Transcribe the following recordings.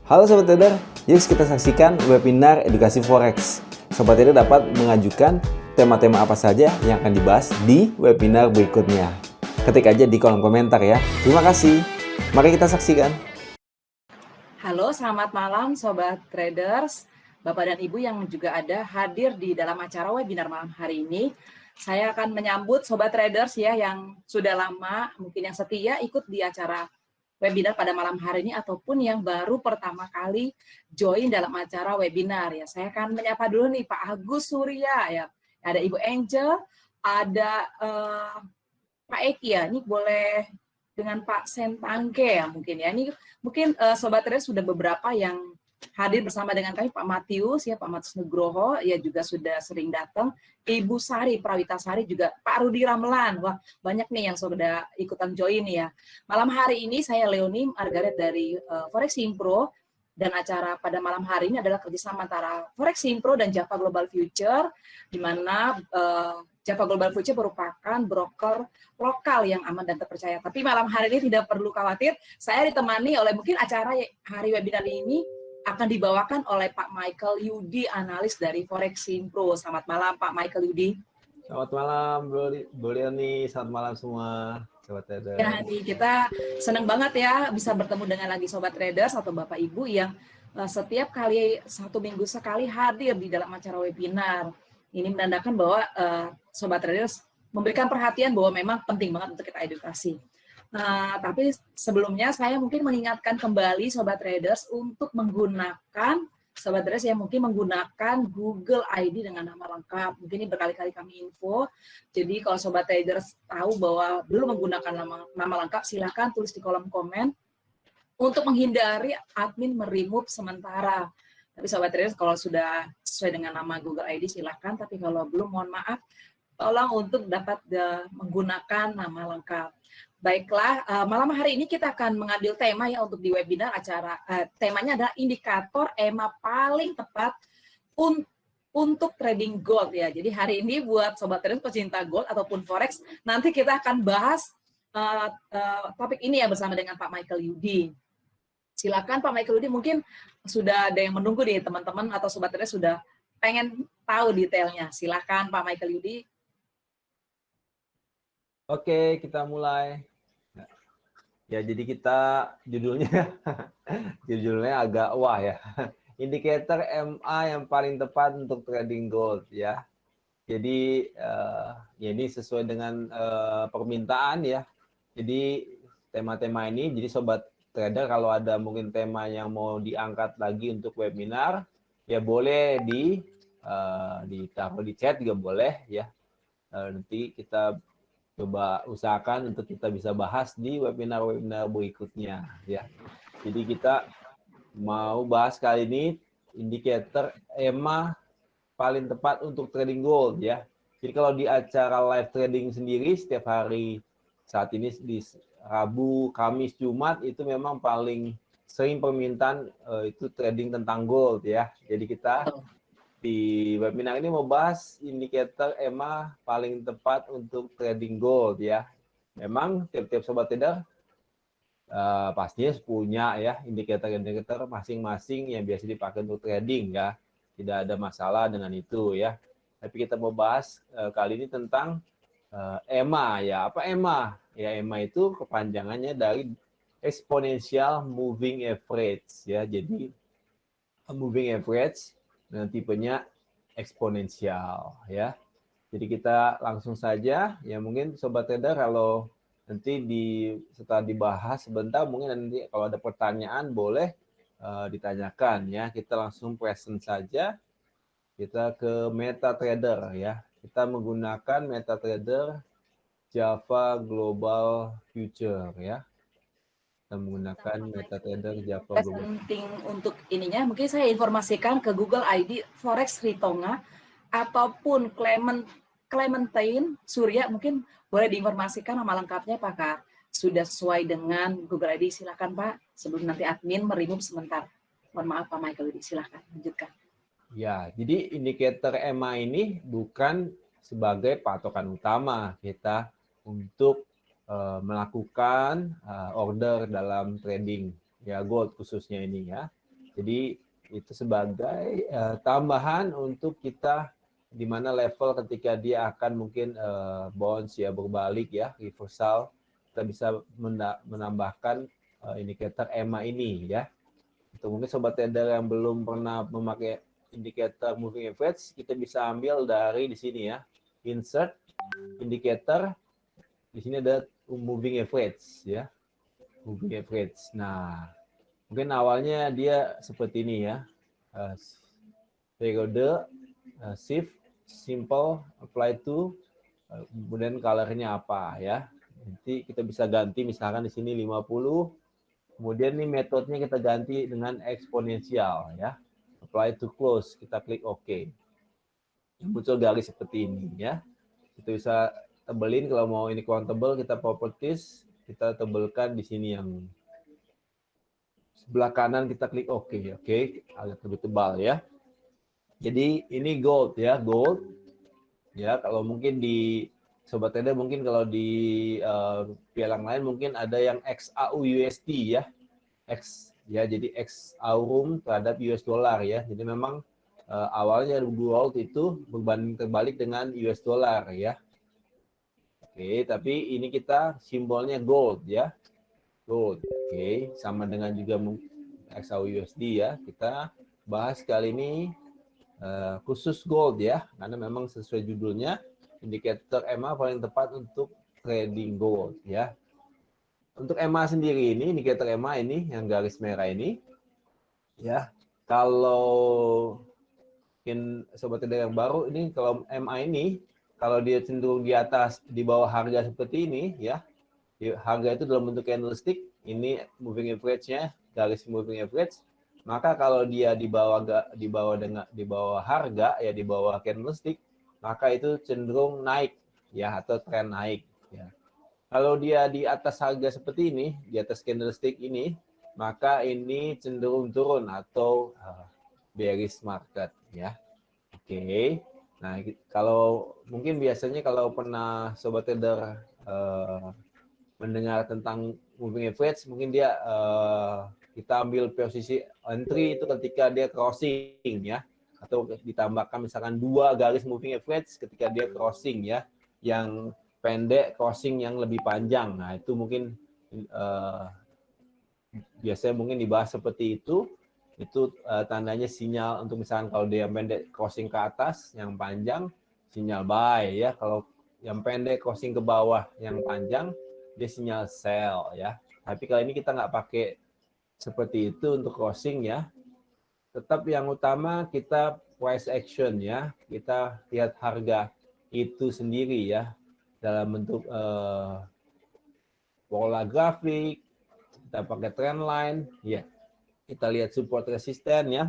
Halo Sobat Trader, yuk kita saksikan webinar edukasi Forex. Sobat Trader dapat mengajukan tema-tema apa saja yang akan dibahas di webinar berikutnya. Ketik aja di kolom komentar ya. Terima kasih. Mari kita saksikan. Halo, selamat malam Sobat Traders, Bapak dan Ibu yang juga ada hadir di dalam acara webinar malam hari ini. Saya akan menyambut Sobat Traders ya yang sudah lama, mungkin yang setia ikut di acara webinar pada malam hari ini ataupun yang baru pertama kali join dalam acara webinar ya. Saya akan menyapa dulu nih Pak Agus Surya ya. Ada Ibu Angel, ada Pak Eki ya. Ini boleh dengan Pak Sentangke ya mungkin ya. Ini mungkin Sobat Traders sudah beberapa yang hadir bersama dengan kami, Pak Matius ya, Pak Matius Nugroho ya juga sudah sering datang. Ibu Sari Prawitasari juga, Pak Rudi Ramelan. Wah, banyak nih yang sudah ikutan join ya. Malam hari ini saya Leonie Margaret dari Forex Impro, dan acara pada malam hari ini adalah kerjasama antara Forex Impro dan Java Global Future, di mana Java Global Future merupakan broker lokal yang aman dan terpercaya. Tapi malam hari ini tidak perlu khawatir, saya ditemani oleh mungkin acara hari webinar ini akan dibawakan oleh Pak Michael Yudi, analis dari Forex Impro. Selamat malam Pak Michael Yudi. Selamat malam Bu Leonie, selamat malam semua Sobat Trader. Ya, kita senang banget ya bisa bertemu dengan lagi Sobat Traders atau Bapak Ibu yang setiap kali 1 minggu sekali hadir di dalam acara webinar. Ini menandakan bahwa Sobat Traders memberikan perhatian bahwa memang penting banget untuk kita edukasi. Tapi sebelumnya saya mungkin mengingatkan kembali Sobat Traders untuk menggunakan, Sobat Traders yang mungkin menggunakan Google ID dengan nama lengkap. Mungkin ini berkali-kali kami info. Jadi kalau Sobat Traders tahu bahwa belum menggunakan nama lengkap, silakan tulis di kolom komen untuk menghindari admin merimove sementara. Tapi Sobat Traders kalau sudah sesuai dengan nama Google ID silakan, tapi kalau belum mohon maaf, tolong untuk dapat menggunakan nama lengkap. Baiklah, malam hari ini kita akan mengambil tema ya untuk di webinar acara. Temanya adalah indikator EMA paling tepat untuk trading gold ya. Jadi hari ini buat Sobat Traders pecinta gold ataupun Forex, nanti kita akan bahas topik ini ya bersama dengan Pak Michael Yudi. Silakan Pak Michael Yudi, mungkin sudah ada yang menunggu nih teman-teman atau Sobat Traders sudah pengen tahu detailnya. Silakan Pak Michael Yudi. Oke, kita mulai. Ya, jadi kita judulnya agak wah ya. Indikator MA yang paling tepat untuk trading gold ya. Jadi ya ini sesuai dengan permintaan ya. Jadi tema-tema ini, jadi Sobat Trader kalau ada mungkin tema yang mau diangkat lagi untuk webinar, ya boleh ditaruh di chat juga boleh ya. Nanti kita coba usahakan untuk kita bisa bahas di webinar-webinar berikutnya ya. Jadi kita mau bahas kali ini indikator EMA paling tepat untuk trading gold ya. Jadi kalau di acara live trading sendiri setiap hari saat ini di Rabu, Kamis, Jumat itu memang paling sering permintaan itu trading tentang gold ya. Jadi kita di webinar ini mau bahas indikator EMA paling tepat untuk trading gold ya. Memang tiap-tiap Sobat Trader pastinya punya ya indikator-indikator masing-masing yang biasa dipakai untuk trading ya. Tidak ada masalah dengan itu ya. Tapi kita mau bahas kali ini tentang EMA ya. Apa EMA? Ya EMA itu kepanjangannya dari Exponential Moving Average ya. Jadi moving average dengan tipenya eksponensial ya. Jadi kita langsung saja ya, mungkin Sobat Trader kalau nanti setelah dibahas sebentar mungkin nanti kalau ada pertanyaan boleh ditanyakan ya. Kita langsung present saja. Kita ke MetaTrader ya. Kita menggunakan MetaTrader Java Global Future ya. Kita menggunakan MetaTrader Java Global. Penting untuk ininya, mungkin saya informasikan ke Google ID Forex Ritonga ataupun Clementine Surya, mungkin boleh diinformasikan nama lengkapnya apakah sudah sesuai dengan Google ID. Silakan Pak, sebelum nanti admin merimove sebentar. Mohon maaf Pak Michael, silakan lanjutkan. Ya, jadi indikator EMA ini bukan sebagai patokan utama kita untuk melakukan order dalam trading ya gold khususnya ini ya. Jadi itu sebagai tambahan untuk kita di mana level ketika dia akan mungkin bounce ya, berbalik ya, reversal, kita bisa menambahkan indikator EMA ini ya. Itu mungkin sobat trader yang belum pernah memakai indikator moving average, kita bisa ambil dari di sini ya, insert indikator, di sini ada moving average ya, moving average. Nah, mungkin awalnya dia seperti ini ya, periode, shift, simple, apply to, kemudian colornya apa ya. Nanti kita bisa ganti misalkan di sini 50, kemudian nih metodenya kita ganti dengan eksponensial ya. Apply to close, kita klik OK. Muncul garis seperti ini ya. Kita bisa tebelin kalau mau ini countable, kita properties, kita tebelkan di sini yang sebelah kanan, kita klik OK. Oke, agak lebih tebal ya. Jadi ini gold ya, gold. Ya, kalau mungkin di sobat trader mungkin kalau di pialang lain mungkin ada yang XAU USD ya. X ya, jadi X aurum terhadap US dollar ya. Jadi memang awalnya gold itu berbanding terbalik dengan US dollar ya. Oke, tapi ini kita simbolnya gold ya. Gold. Oke, sama dengan juga XAU USD ya. Kita bahas kali ini khusus gold ya, karena memang sesuai judulnya indikator EMA paling tepat untuk trading gold ya. Untuk EMA sendiri ini, indikator EMA ini yang garis merah ini ya, kalau mungkin sobat trader yang baru ini, kalau EMA ini kalau dia cenderung di atas di bawah harga seperti ini ya, harga itu dalam bentuk candlestick, ini moving average-nya, garis moving average. Maka kalau dia di bawah harga ya, di bawah candlestick, maka itu cenderung naik ya, atau tren naik ya. Kalau dia di atas harga seperti ini, di atas candlestick ini, maka ini cenderung turun atau bearish market ya. Oke. Nah, kalau mungkin biasanya kalau pernah sobat trader mendengar tentang moving average, mungkin dia kita ambil posisi entry itu ketika dia crossing ya, atau ditambahkan misalkan 2 garis moving average ketika dia crossing ya, yang pendek crossing yang lebih panjang. Nah, itu mungkin biasanya mungkin dibahas seperti itu tandanya sinyal untuk misalkan kalau dia pendek crossing ke atas, yang panjang sinyal buy ya. Kalau yang pendek crossing ke bawah, yang panjang dia sinyal sell ya. Tapi kali ini kita nggak pakai seperti itu untuk crossing ya. Tetap yang utama kita price action ya. Kita lihat harga itu sendiri ya, dalam bentuk pola grafik, kita pakai trend line ya. Kita lihat support resisten ya.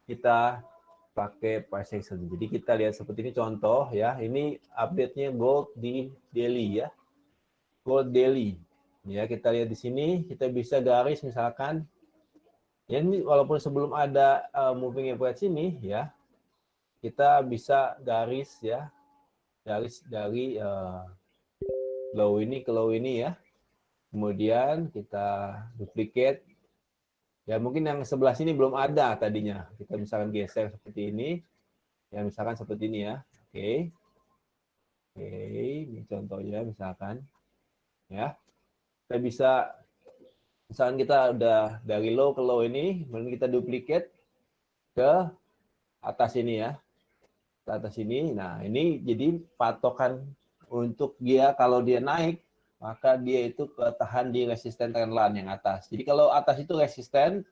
Kita pakai price action. Jadi kita lihat seperti ini contoh ya. Ini update-nya gold di daily ya. Gold daily. Ya, kita lihat di sini, kita bisa garis misalkan ya, ini walaupun sebelum ada moving average ini ya, kita bisa garis ya, garis dari low ini ke low ini ya. Kemudian kita duplicate. Ya, mungkin yang sebelah sini belum ada tadinya. Kita misalkan geser seperti ini. Ya, misalkan seperti ini ya. Oke. Oke, ini contohnya misalkan ya. Kita bisa misalkan kita udah dari low ke low ini, kemudian kita duplicate ke atas ini ya. Ke atas ini. Nah, ini jadi patokan untuk dia kalau dia naik, maka dia itu ketahan di resisten trendline yang atas. Jadi kalau atas itu resisten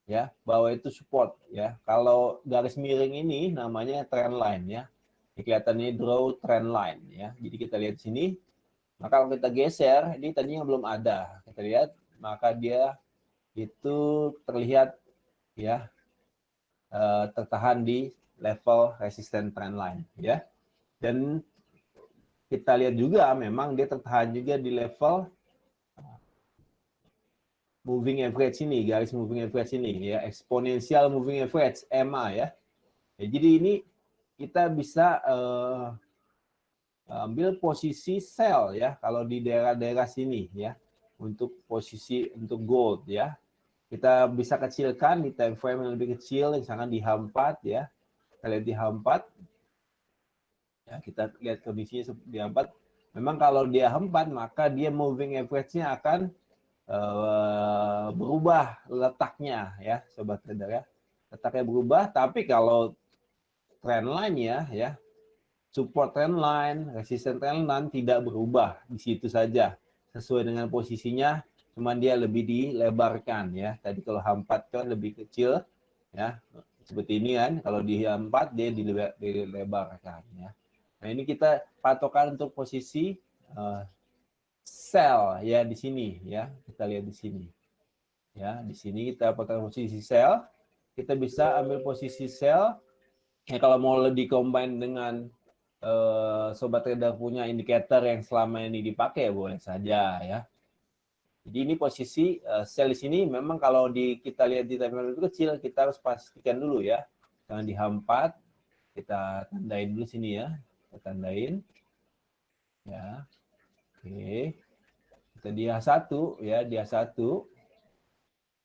ya, bawah itu support ya. Kalau garis miring ini namanya trendline ya. Ini kelihatannya draw trendline ya. Jadi kita lihat sini. Maka kalau kita geser, ini tadinya belum ada. Kita lihat, maka dia itu terlihat ya, tertahan di level resisten trendline ya. Dan kita lihat juga memang dia tertahan juga di level moving average ini, garis moving average ini ya, exponential moving average EMA ya. Jadi ini kita bisa ambil posisi sell ya kalau di daerah-daerah sini ya, untuk posisi untuk gold ya. Kita bisa kecilkan di time frame yang lebih kecil, misalkan di H4 ya. Kita lihat di H4. Ya, kita lihat kondisinya di H4. Memang kalau dia H4 maka dia moving average-nya akan berubah letaknya ya, sobat trader ya. Letaknya berubah, tapi kalau trend line ya, support trend line, resistance trend line tidak berubah di situ saja. Sesuai dengan posisinya, cuman dia lebih dilebarkan ya. Tadi kalau H4 kan lebih kecil ya. Seperti ini kan, kalau di H4 dia dilebarkan ya. Nah, ini kita patokan untuk posisi sell ya di sini ya. Kita lihat di sini. Ya, di sini kita patokan posisi sell. Kita bisa ambil posisi sell. Ya, kalau mau di-combine dengan sobat trader punya indikator yang selama ini dipakai boleh saja ya. Jadi ini posisi sell di sini memang kalau kita lihat di time frame kecil kita harus pastikan dulu ya. Jangan di H4 kita tandain dulu sini ya. Kita tandain. Ya. Oke. Kita di H1 ya, di H1.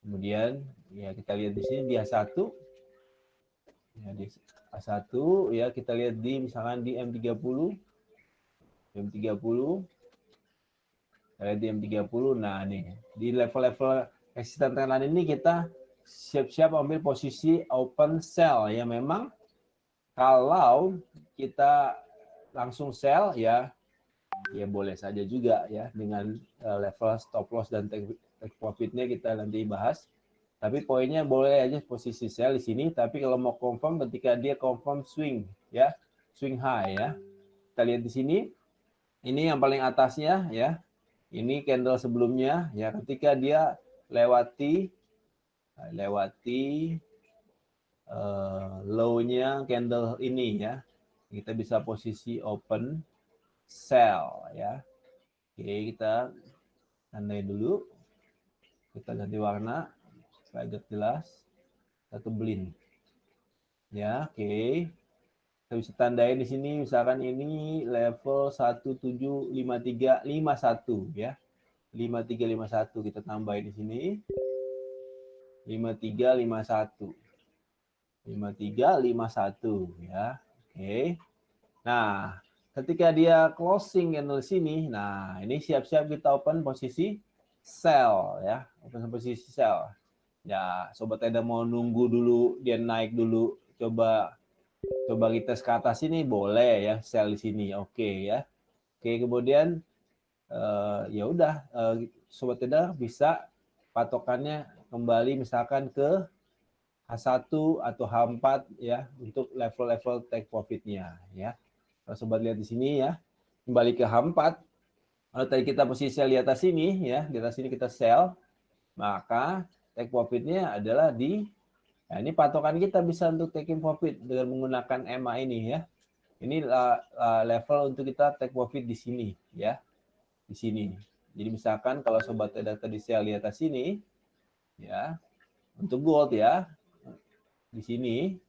Kemudian ya kita lihat di sini di H1. Ya, di A1 ya kita lihat di misalkan di M30. Kita lihat di M30. Nah, nih di level-level resistance trendline ini kita siap-siap ambil posisi open sell ya. Memang kalau kita langsung sell ya boleh saja juga ya dengan level stop loss dan take profitnya kita nanti bahas. Tapi poinnya boleh aja posisi sell di sini, tapi kalau mau confirm ketika dia confirm swing ya, swing high ya. Kita lihat di sini. Ini yang paling atasnya ya. Ini candle sebelumnya ya, ketika dia lewati low-nya candle ini ya. Kita bisa posisi open sell ya. Oke, kita tandai dulu. Kita ganti warna supaya agak jelas. Satu blend. Ya, oke. Kita bisa tandain di sini misalkan ini level 175351 ya. 5351 kita tambahin di sini. 5351. 5351 ya. Oke. Nah, ketika dia closing candle sini, nah ini siap-siap kita open posisi sell ya. Open posisi sell. Ya, sobat trader mau nunggu dulu dia naik dulu, coba kita ke atas ini boleh ya, sell di sini. Oke ya. Oke, kemudian ya udah sobat trader bisa patokannya kembali misalkan ke H1 atau H4 ya untuk level-level take profitnya ya. Kalau sobat lihat di sini ya, kembali ke H4. Kalau tadi kita posisi sell di atas sini ya, di atas sini kita sell, maka take profitnya adalah di nah, ini patokan kita bisa untuk taking profit dengan menggunakan EMA ini ya. Ini level untuk kita take profit di sini ya. Di sini. Jadi misalkan kalau sobat trader tadi sell di atas sini ya, untuk gold ya di sini,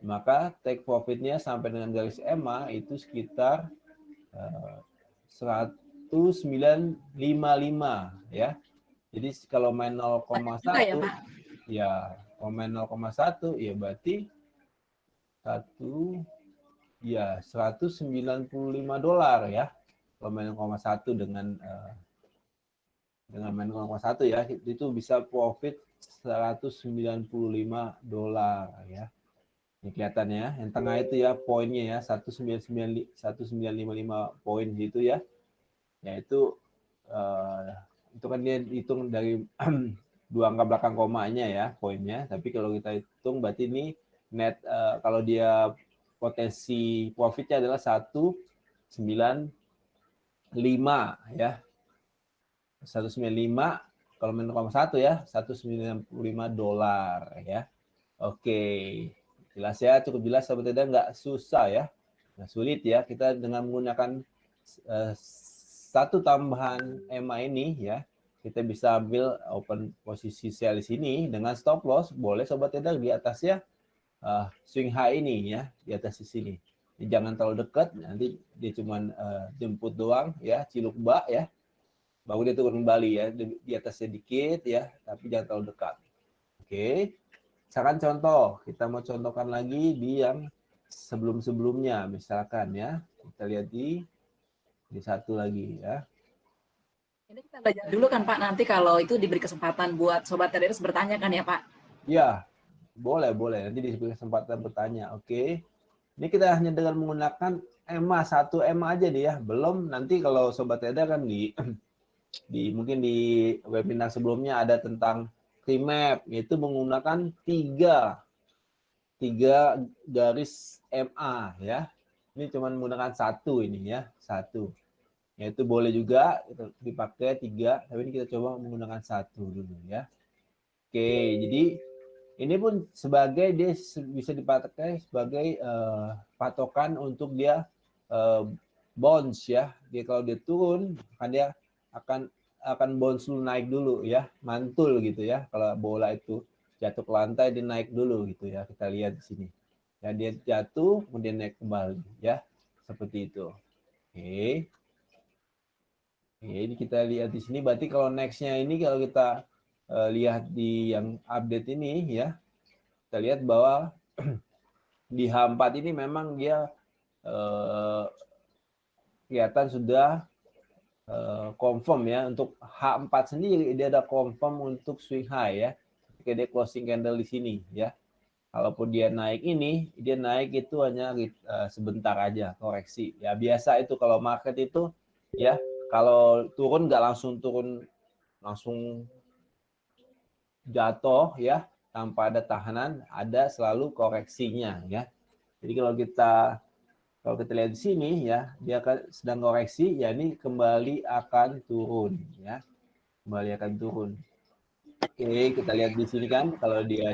maka take profitnya sampai dengan garis EMA itu sekitar 1955 ya. Jadi kalau main 0,1 ya, kalau main 0,1 ya berarti $195 ya. Kalau main 0,1 dengan main 0,1 ya, itu bisa profit $195 ya. Ini kelihatan ya, yang tengah itu ya poinnya ya 1955 poin gitu ya. Yaitu itu kan dia hitung dari dua angka belakang komanya ya poinnya. Tapi kalau kita hitung berarti ini net kalau dia potensi profitnya adalah 195 ya. 195 kalau main 0,1 ya $195 ya. Oke. Jelas ya, cukup jelas sobat trader, nggak susah ya. Nggak sulit ya, kita dengan menggunakan satu tambahan EMA ini ya, kita bisa ambil open posisi sell di sini dengan stop loss, boleh sobat trader di atasnya swing high ini ya, di atas di sini. Jadi jangan terlalu dekat, nanti dia cuma jemput doang ya, ciluk bak ya. baru dia turun kembali ya, di atas sedikit ya, tapi jangan terlalu dekat. Oke, misalkan contoh, kita mau contohkan lagi di yang sebelum-sebelumnya, misalkan ya, kita lihat di satu lagi ya. Ini kita belajar dulu kan Pak, nanti kalau itu diberi kesempatan buat Sobat Traders bertanya kan ya Pak? Ya, boleh. Nanti diberi kesempatan bertanya. Oke. Ini kita hanya dengan menggunakan EMA, satu EMA aja nih ya. Belum nanti kalau Sobat Trader kan mungkin di webinar sebelumnya ada tentang remap, yaitu menggunakan tiga garis MA ya. Ini cuma menggunakan satu ini ya, satu. Yaitu boleh juga dipakai tiga, tapi ini kita coba menggunakan satu dulu ya. Oke, jadi ini pun dia bisa dipakai sebagai patokan untuk dia bounce ya. Dia kalau dia turun, dia akan bounce dulu, naik dulu ya, mantul gitu ya. Kalau bola itu jatuh ke lantai, dia naik dulu gitu ya. Kita lihat di sini. Ya, dia jatuh, kemudian naik kembali ya, seperti itu. Oke. Ini kita lihat di sini. Berarti kalau next-nya ini kalau kita lihat di yang update ini ya, kita lihat bahwa di H4 ini memang dia kelihatan sudah confirm ya. Untuk H4 sendiri dia ada confirm untuk swing high ya. Ketika dia closing candle di sini ya. Kalaupun dia naik ini, dia naik itu hanya sebentar aja koreksi. Ya biasa itu kalau market itu ya, kalau turun nggak langsung turun langsung jatuh ya tanpa ada tahanan, ada selalu koreksinya ya. Jadi kalau kita lihat di sini ya, dia sedang koreksi, ya ini kembali akan turun ya, kembali akan turun. Oke, kita lihat di sini kan, kalau dia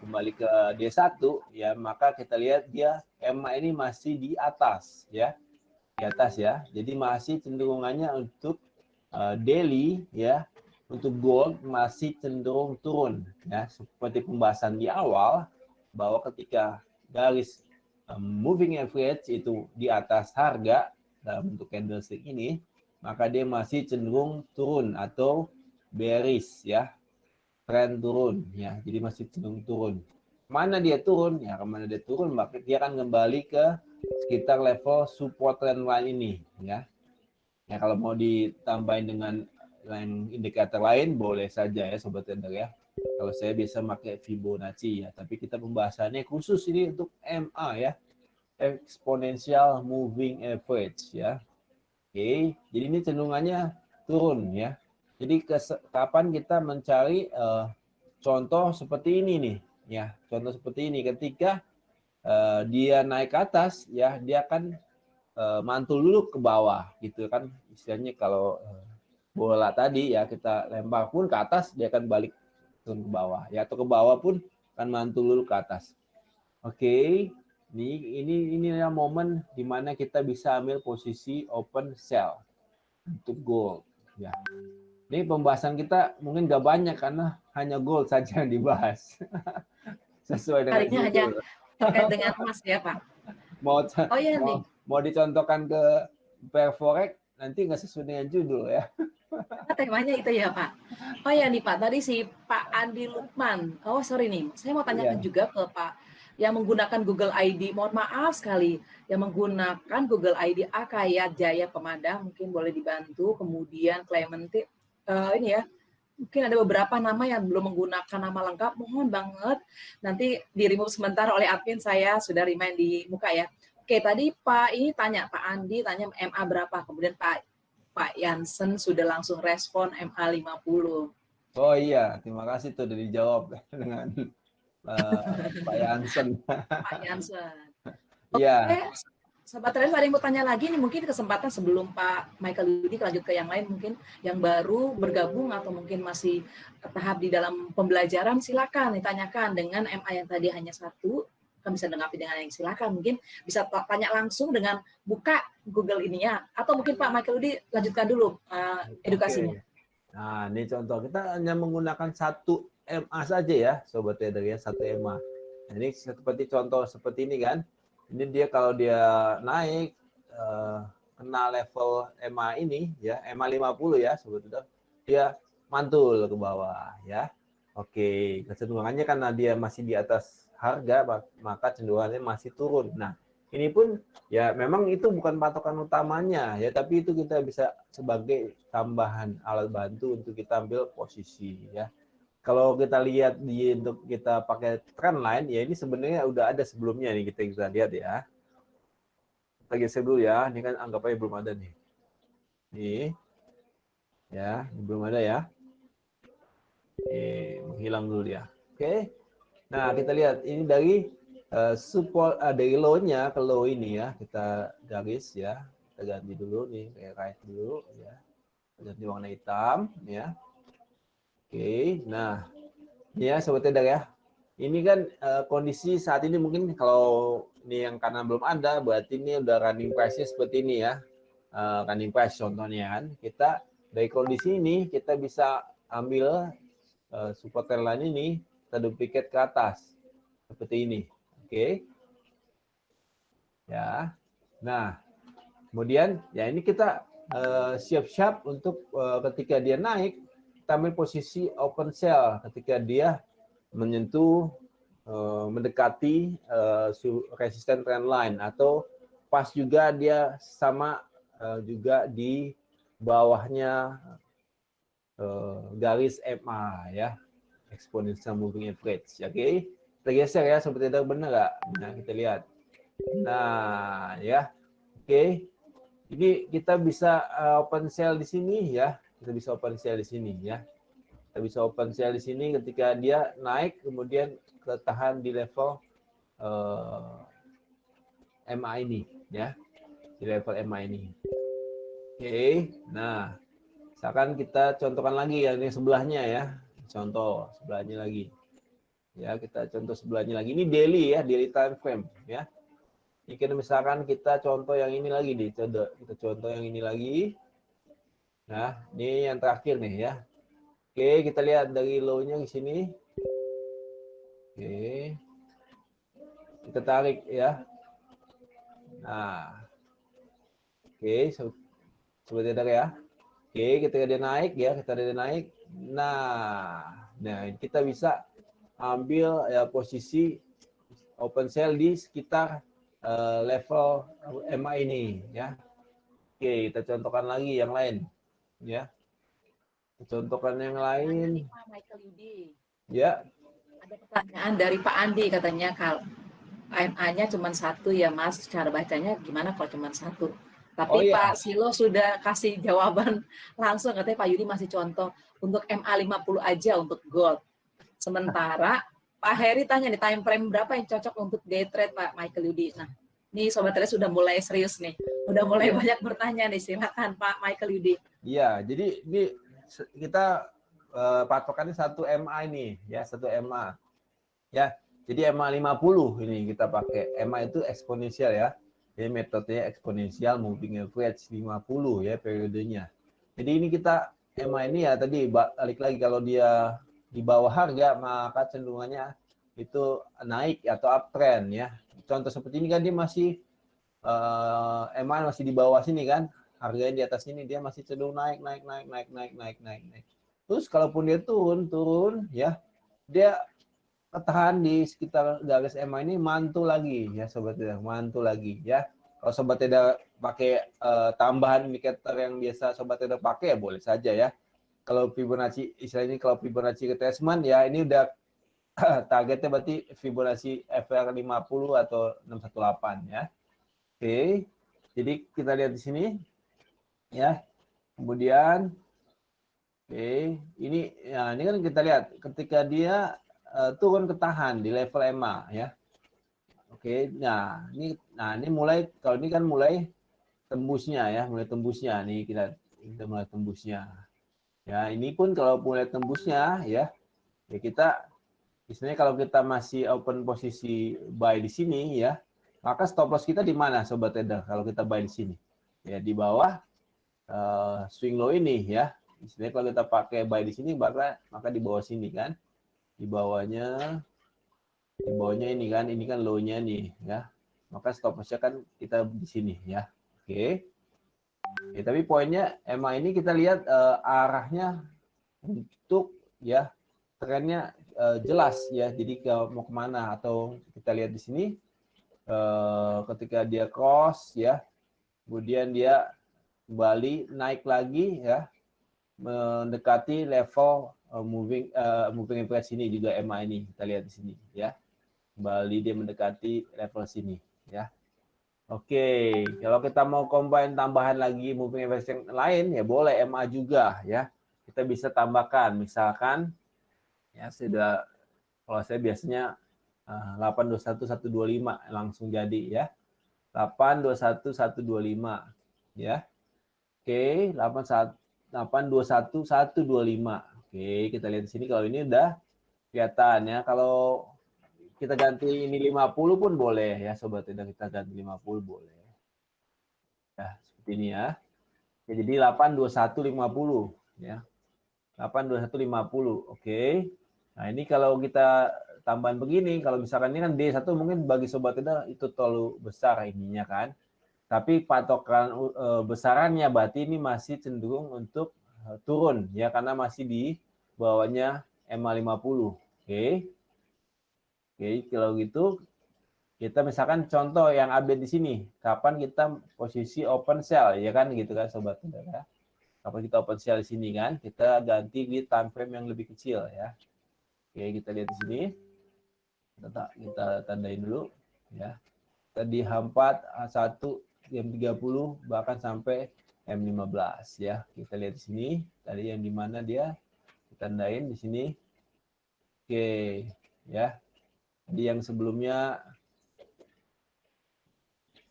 kembali ke D1 ya, maka kita lihat dia EMA ini masih di atas ya, di atas ya. Jadi masih cenderungannya untuk daily ya, untuk gold masih cenderung turun ya, seperti pembahasan di awal bahwa ketika garis moving average itu di atas harga dalam bentuk candlestick ini, maka dia masih cenderung turun atau bearish ya, tren turun ya, jadi masih cenderung turun. Mana dia turun ya, kemana dia turun, maka dia akan kembali ke sekitar level support trend line ini ya. Ya kalau mau ditambahin dengan indikator lain boleh saja ya Sobat Trader ya. Kalau saya bisa pakai Fibonacci ya, tapi kita pembahasannya khusus ini untuk MA ya, exponential moving average ya. Oke, jadi ini cenderungannya turun ya. Jadi kapan kita mencari contoh seperti ini nih ya, contoh seperti ini ketika dia naik ke atas ya, dia akan mantul dulu ke bawah gitu kan, istilahnya kalau bola tadi ya kita lempar pun ke atas, dia akan balik turun ke bawah ya, atau ke bawah pun akan mantul dulu ke atas. Oke, ini momen di mana kita bisa ambil posisi open sell untuk gold ya. Ini pembahasan kita mungkin gak banyak karena hanya gold saja yang dibahas. Sesuai dengan Harinya hanya judul. terkait dengan emas ya Pak. Oh iya nih, Mau dicontohkan ke pair forex nanti nggak sesuai dengan judul ya. temanya itu ya Pak. Oh ya nih Pak, tadi si Pak Andi Lukman. Oh sorry nih, saya mau tanyakan Iya. juga ke Pak yang menggunakan Google ID. Mohon maaf sekali, yang menggunakan Google ID Akaya Jaya Pemadam, mungkin boleh dibantu. Kemudian Clementi, ini ya, mungkin ada beberapa nama yang belum menggunakan nama lengkap. Mohon banget nanti di remove sebentar oleh admin, saya sudah remind di muka ya. Oke, tadi Pak ini tanya, Pak Andi tanya MA berapa, kemudian Pak Jansen sudah langsung respon MA 50. Oh iya, terima kasih tuh udah dijawab dengan Pak Jansen. Pak Jansen. Oke, Iya, Sobat Trader ada yang mau tanya lagi nih, mungkin kesempatan sebelum Pak Michael Yudi lanjut ke yang lain, mungkin yang baru bergabung atau mungkin masih tahap di dalam pembelajaran, silakan ditanyakan dengan MA yang tadi hanya satu, kan bisa dengapi dengan yang silakan, mungkin bisa tanya langsung dengan buka Google ininya, atau mungkin Pak Michael Yudi lanjutkan dulu edukasinya. oke. Nah, ini contoh kita hanya menggunakan satu MA saja ya, Sobat Trader ya, satu MA. Nah, ini seperti contoh seperti ini kan. Ini dia kalau dia naik kena level EMA ini ya, EMA 50 ya sobat trader, dia mantul ke bawah ya. Oke, kecenderungannya karena dia masih di atas harga, maka cenderungannya masih turun. Nah, ini pun ya memang itu bukan patokan utamanya ya, tapi itu kita bisa sebagai tambahan alat bantu untuk kita ambil posisi ya. Kalau kita lihat untuk kita pakai trend line ya, ini sebenarnya udah ada sebelumnya nih, kita bisa lihat ya. Kita geser dulu ya, ini kan anggap aja belum ada nih. Nih ya, belum ada ya. Menghilang dulu dia. Oke. Nah, kita lihat ini dari support dari low-nya ke low ini ya. Kita garis ya. Kita ganti dulu nih, kayak right dulu ya. Ganti warna hitam ya. Oke. Nah, ini ya sobat trader ya. Ini kan kondisi saat ini mungkin kalau ini yang kanan belum ada, berarti ini udah running price-nya seperti ini ya. Running price contohnya kan. Kita dari kondisi ini kita bisa ambil support line ini, kita duplicate ke atas seperti ini. Oke. Ya. Nah, kemudian ya ini kita siap-siap untuk ketika dia naik, kita ambil posisi open sell ketika dia menyentuh mendekati resisten trend line, atau pas juga dia sama juga di bawahnya garis MA ya, exponential moving average. Oke, kita geser ya seperti itu, benar nggak? Nah, kita lihat. Nah, ya. Oke. Ini kita bisa open sell di sini ya. Kita bisa open sell di sini ya. Kita bisa open sell di sini ketika dia naik kemudian ketahan di level MA ini ya. Di level MA ini. Oke. Nah, misalkan kita contohkan lagi yang ini sebelahnya ya. Contoh sebelahnya lagi. Ya, kita contoh sebelahnya lagi. Ini daily ya, daily time frame ya. Ini kita misalkan kita contoh yang ini lagi nih. Kita contoh yang ini lagi. Nah, ini yang terakhir nih ya. Oke, kita lihat dari low-nya di sini. Oke. Kita tarik ya. Nah. Oke, seperti itu ya. Oke, ketika dia naik ya, kita dia naik. Nah, kita bisa ambil ya posisi open sell di sekitar level MA ini ya. Oke, kita contohkan lagi yang lain ya. Kita contohkan yang lain. Pak Michael Yudi. Ya. Ada pertanyaan dari Pak Andi, katanya kalau MA-nya cuma satu ya Mas, cara bacanya gimana kalau cuma satu? Tapi Oh Pak ya. Silo sudah kasih jawaban langsung, katanya Pak Yudi masih contoh untuk MA 50 aja untuk gold. Sementara Pak Heri tanya nih, time frame berapa yang cocok untuk day trade Pak Michael Yudi. Nah, ini Sobat Trade sudah mulai serius nih. Udah mulai banyak bertanya nih, silakan Pak Michael Yudi. Iya, jadi ini kita patokannya 1 MA ini ya, 1 MA. Ya, jadi MA 50 ini kita pakai. MA itu eksponensial ya. Jadi metodenya eksponensial moving average 50 ya periodenya. Jadi ini kita MA ini ya tadi balik lagi, kalau dia di bawah harga maka cenderungannya itu naik atau uptrend ya. Contoh seperti ini kan dia masih MA masih di bawah sini kan. Harganya di atas ini, dia masih cenderung naik. Terus kalaupun dia turun ya, dia ketahan di sekitar garis MA ini, mantul lagi ya sobat trader, mantul lagi ya. Kalau sobat trader pakai tambahan indikator yang biasa sobat trader pakai ya boleh saja ya. Kalau Fibonacci istilahnya, kalau Fibonacci retracement ya, ini udah targetnya berarti Fibonacci FR 50 atau 618 ya. Oke. Jadi kita lihat di sini ya. Kemudian ini ya, ini kan kita lihat ketika dia turun ketahan di level EMA ya. Oke, nah ini mulai, kalau ini kan mulai tembusnya ya, mulai tembusnya nih, kita mulai tembusnya. Ya, ini pun kalau mulai tembusnya ya kita istilahnya kalau kita masih open posisi buy di sini ya, maka stop loss kita di mana sobat trader kalau kita buy di sini? Ya di bawah swing low ini ya. Istilahnya kalau kita pakai buy di sini maka di bawah sini kan. Di bawahnya ini kan low-nya nih ya. Maka stop loss-nya kan kita di sini ya. Oke. Ya, tapi poinnya EMA ini kita lihat arahnya untuk ya trennya jelas ya. Jadi mau kemana, atau kita lihat di sini ketika dia cross ya, kemudian dia kembali naik lagi ya, mendekati level moving average ini juga EMA ini kita lihat di sini ya, kembali dia mendekati level sini ya. Oke, kalau kita mau combine tambahan lagi moving average yang lain ya boleh MA juga ya. Kita bisa tambahkan misalkan ya sudah, kalau saya biasanya 821 125 langsung jadi ya. 821 125 ya. Oke, 821 125. Oke, kita lihat di sini kalau ini udah kelihatan ya. Kalau kita ganti ini 50 pun boleh ya sobat trader, kita ganti 50 boleh. Ya, seperti ini ya. Ya jadi 82150 ya. 82150. Oke. Nah, ini kalau kita tambahan begini, kalau misalkan ini kan D1 mungkin bagi sobat trader itu terlalu besar ininya kan. Tapi patokan besarannya berarti ini masih cenderung untuk turun ya, karena masih di bawahnya EMA 50. Oke. Oke, kalau gitu kita misalkan contoh yang update di sini, kapan kita posisi open sell ya kan gitu kan sobat saudara. Kapan kita open sell di sini kan, kita ganti di time frame yang lebih kecil ya. Oke, kita lihat di sini. Kita tandain dulu ya. Tadi H4 A1 jam 30 bahkan sampai M15 ya. Kita lihat di sini tadi yang di mana dia ditandain di sini. Oke, ya. Di yang sebelumnya.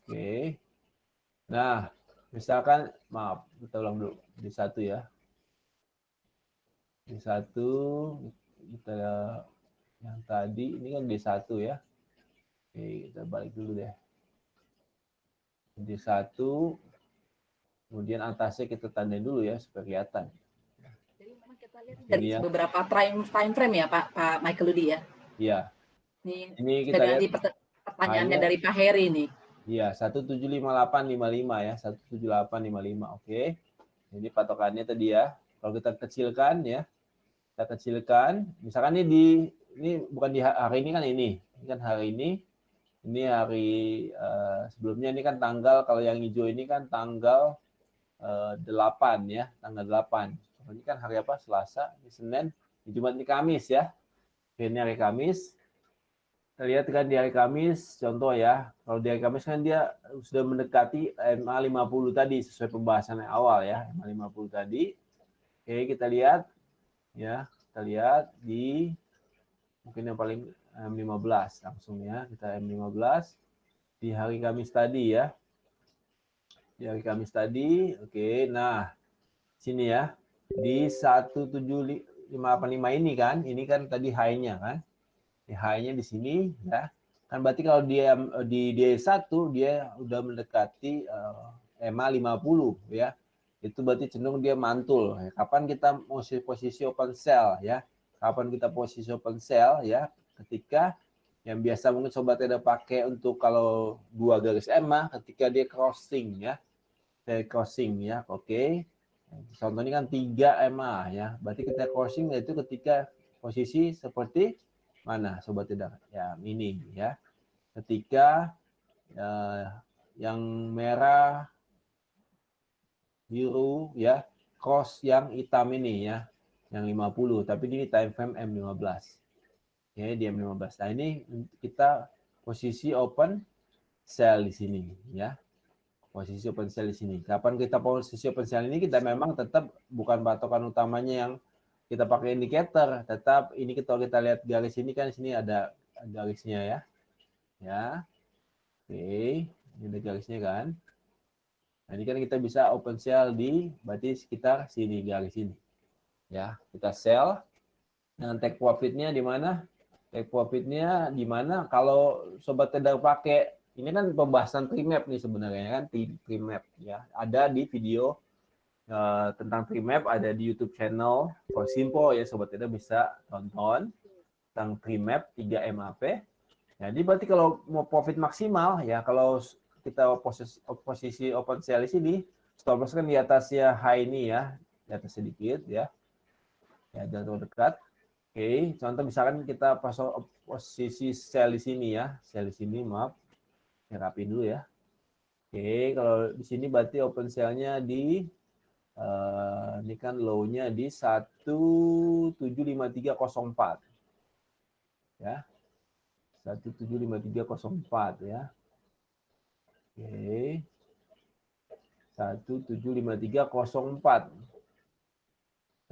Oke. Nah, misalkan, maaf, kita ulang dulu. Di satu ya. Di satu, kita yang tadi, ini kan D1 ya. Oke, kita balik dulu deh. D1, kemudian atasnya kita tandain dulu ya, supaya kelihatan. Jadi memang kita lihat dari ya. beberapa time frame ya Pak Michael Ludi ya. Iya. Ini kita lihat pertanyaannya dari Pak Heri nih. Iya, 175.855 ya, 17855. Oke. Jadi patokannya tadi ya. Kalau kita kecilkan ya, kita kecilkan. Misalkan ini bukan di hari ini kan ini kan hari ini. Ini hari sebelumnya ini kan tanggal, kalau yang hijau ini kan tanggal 8 ya, tanggal 8. Ini kan hari apa? Selasa, ini Senin, ini Jumat, ini Kamis ya. Ini hari Kamis. Kita lihat kan di hari Kamis, contoh ya. Kalau di hari Kamis kan dia sudah mendekati MA 50 tadi, sesuai pembahasan yang awal ya, MA 50 tadi. Oke, kita lihat ya, kita lihat di mungkin yang paling M15 langsung ya, kita M15 di hari Kamis tadi ya. Di hari Kamis tadi, oke. Nah, sini ya. Di 17585 ini kan tadi high-nya kan. Di high-nya di sini ya. Kan berarti kalau dia di D1 dia udah mendekati EMA 50 ya. Itu berarti cenderung dia mantul. Kapan kita posisi open sell ya? Kapan kita posisi open sell ya? Ketika yang biasa mungkin sobat trader pakai untuk kalau 2 garis EMA ketika dia crossing ya. Crossing ya. Oke. Contoh ini kan 3 EMA ya. Berarti kita crossing yaitu ketika posisi seperti mana sobat trader? Ya, ini ya. Ketika yang merah, biru ya, cross yang hitam ini ya, yang 50, tapi ini time frame M15. Ya, di M15. Nah, ini kita posisi open sell di sini ya. Posisi open sell di sini. Kapan kita posisi open sell ini, kita memang tetap bukan patokan utamanya yang kita pakai indikator, tetap ini kita lihat garis ini kan, sini ada garisnya ya. Ya. Oke, ini ada garisnya kan. Nah, ini kan kita bisa open sell di berarti sekitar sini, garis ini. Ya, kita sell. Dengan take profitnya di mana? Take profitnya di mana? Kalau sobat trader pakai, ini kan pembahasan trimap nih sebenarnya kan, trimap ya. Ada di video tentang trimap, ada di YouTube channel For Simple ya, sobat trader bisa tonton tentang trimap 3 MAP. Jadi berarti kalau mau profit maksimal ya, kalau kita posisi open sell di sini, stop loss kan di atasnya high ini ya, di atas sedikit ya. Ya, jangan terlalu dekat. Oke, contoh misalkan kita pasang posisi sell di sini ya, sell di sini, maaf, saya rapiin dulu ya. Oke, kalau di sini berarti open sell-nya di ini kan low-nya di 175304 ya, 175304 ya. Oke, 175304.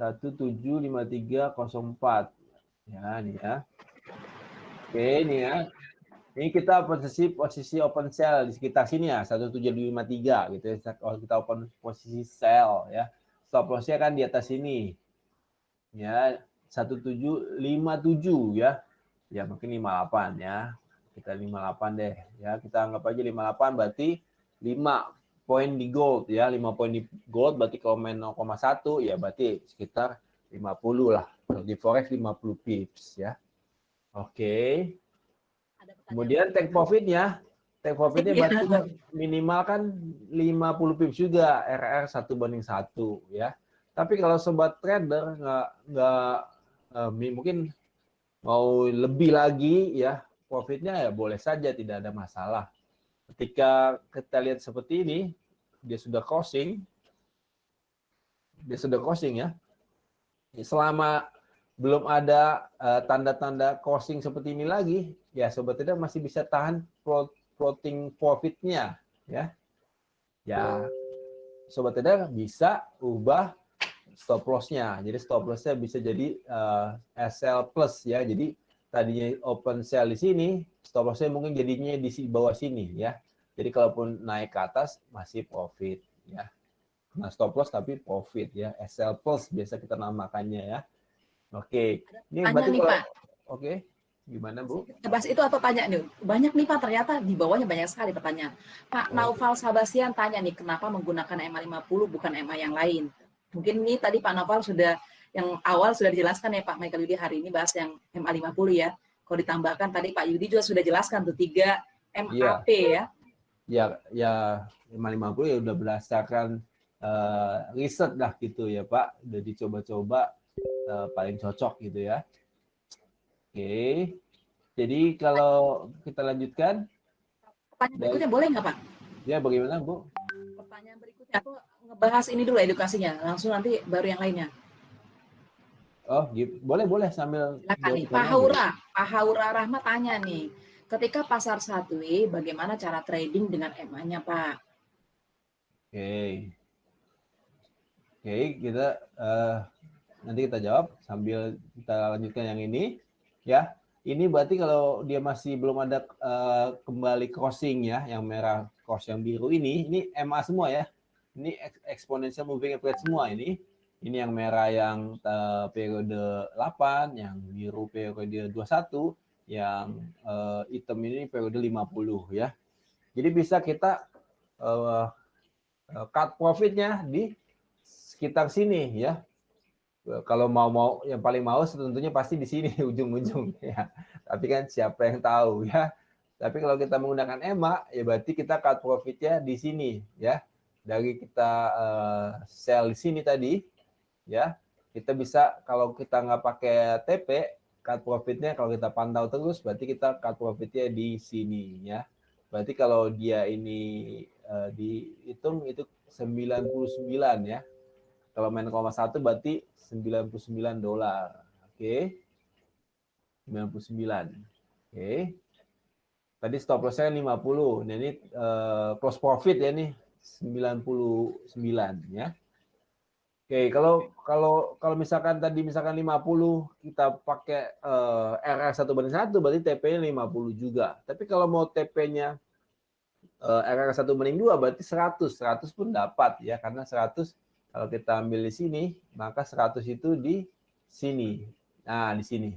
175304 ya, ini ya. Oke, ini ya. Ini kita posisi open sell di sekitar sini ya, 1753 gitu ya. Kalau kita open posisi sell ya. Stop loss-nya kan di atas sini. Ya, 1757 ya. Ya, mungkin 58 ya. Kita 58 deh ya. Kita anggap aja 58 berarti 5 poin di gold ya, 5 poin di gold berarti kalau main 0,1 ya berarti sekitar 50 lah. Di forex 50 pips ya. Oke. Kemudian take profitnya berarti kan minimal kan 50 pips juga, RR 1:1 ya. Tapi kalau sobat trader nggak mungkin mau lebih lagi ya, profitnya ya boleh saja, tidak ada masalah. Ketika kita lihat seperti ini, dia sudah crossing ya. Selama belum ada tanda-tanda crossing seperti ini lagi, ya sobat trader masih bisa tahan floating profitnya ya. Ya, sobat trader bisa ubah stop loss-nya. Jadi stop loss-nya bisa jadi SL plus ya. Jadi tadinya open sell di sini, stop loss-nya mungkin jadinya di bawah sini ya. Jadi kalaupun naik ke atas masih profit ya. Nah, stop loss tapi profit ya. SL plus biasa kita namakannya ya. Oke. Ini berarti nih, kalau Pak. Oke. Gimana, Bu? Bahas itu atau tanya nih? Banyak nih Pak, ternyata di bawahnya banyak sekali pertanyaan. Pak Naufal Sabastian tanya nih, kenapa menggunakan MA50 bukan MA yang lain? Mungkin ini tadi Pak Naufal sudah, yang awal sudah dijelaskan ya Pak Michael Yudi, hari ini bahas yang MA50 ya. Kalau ditambahkan tadi Pak Yudi juga sudah jelaskan tuh 3 MAP ya. Ya 550 ya udah berdasarkan riset dah gitu ya Pak, udah dicoba-coba paling cocok gitu ya. Oke, jadi kalau kita lanjutkan. Pertanyaan berikutnya boleh nggak Pak? Ya, bagaimana Bu? Pertanyaan berikutnya aku ngebahas ini dulu edukasinya, langsung nanti baru yang lainnya. Oh, boleh sambil Silakan nih, Pak Haura Rahmat tanya nih, ketika pasar 1W, bagaimana cara trading dengan MA-nya, Pak? Oke, kita nanti kita jawab sambil kita lanjutkan yang ini. Ya, ini berarti kalau dia masih belum ada kembali crossing ya, yang merah cross yang biru ini MA semua ya. Ini exponential moving average semua ini. Ini yang merah yang periode 8, yang biru periode 21, yang hitam ini periode 50 ya. Jadi bisa kita cut profitnya di sekitar sini ya. Kalau mau yang paling mau tentunya pasti di sini ujung-ujung ya. Tapi kan siapa yang tahu ya. Tapi kalau kita menggunakan EMA ya berarti kita cut profitnya di sini ya. Dari kita sell di sini tadi ya, kita bisa, kalau kita nggak pakai TP, cut profitnya kalau kita pantau terus berarti kita cut profitnya di sini ya. Berarti kalau dia ini dihitung itu 99 ya. Kalau main 0,1 berarti $99. Oke. 99. Oke. Tadi stop loss-nya 50. Nah, ini close profit ya nih 99 ya. Oke, kalau misalkan tadi misalkan 50 kita pakai RR 1:1 berarti TP-nya 50 juga. Tapi kalau mau TP-nya RR 1:2 berarti 100 pun dapat ya, karena 100 kalau kita ambil di sini, maka 100 itu di sini. Nah, di sini.